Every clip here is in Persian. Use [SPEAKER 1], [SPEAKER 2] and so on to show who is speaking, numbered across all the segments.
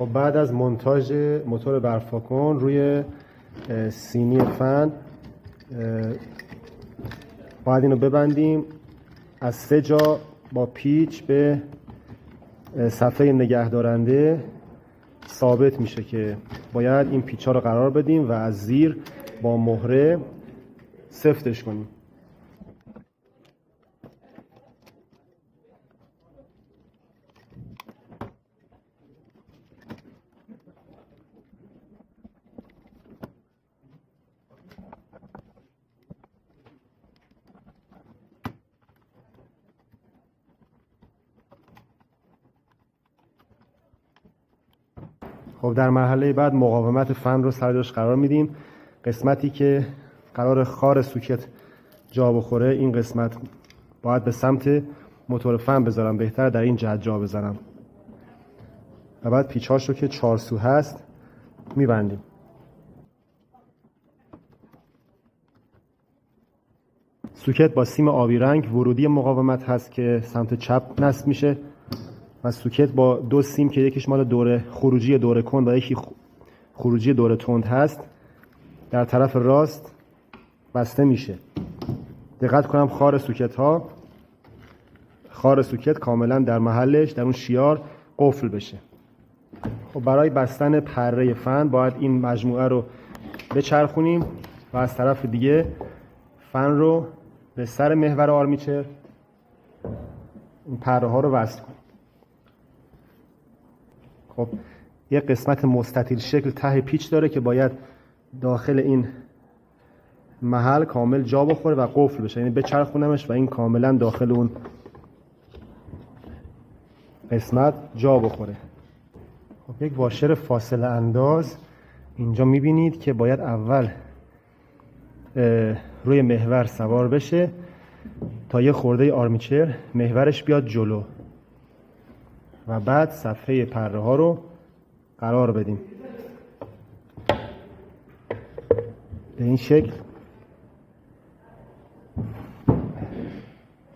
[SPEAKER 1] خب بعد از مونتاژ موتور برفاکن روی سینی فن باید اینو ببندیم. از 3 جا با پیچ به صفحه نگهدارنده ثابت میشه که باید این پیچ ها رو قرار بدیم و از زیر با مهره سفتش کنیم. خب در مرحله بعد مقاومت فن رو سر جاش قرار میدیم. قسمتی که قرار خار سوکت جا بخوره این قسمت باید به سمت موتور فن بذارم، بهتر در این جهت جا بذارم. و بعد پیچاش رو که 4 سو هست میبندیم. سوکت با سیم آبی رنگ ورودی مقاومت هست که سمت چپ نصب میشه و سوکت با 2 سیم که یکیش مال دوره خروجی دوره کند و یکی خروجی دوره تند هست در طرف راست بسته میشه. دقت کنم خار سوکت کاملا در محلش، در اون شیار قفل بشه. خب برای بستن پره فن باید این مجموعه رو بچرخونیم و از طرف دیگه فن رو به سر محور آرمیچر این پره ها رو وصل کنیم. خب یه قسمت مستطیل شکل ته پیچ داره که باید داخل این محل کامل جا بخوره و قفل بشه، یعنی بچرخونمش و این کاملا داخل اون قسمت جا بخوره. خب یک واشر فاصله انداز اینجا میبینید که باید اول روی محور سوار بشه تا یه خورده آرمیچر محورش بیاد جلو و بعد صفحه پره ها رو قرار بدیم. به این شکل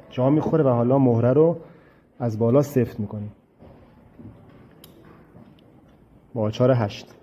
[SPEAKER 1] جا میخوره و حالا مهره رو از بالا سفت میکنیم با آچار 8.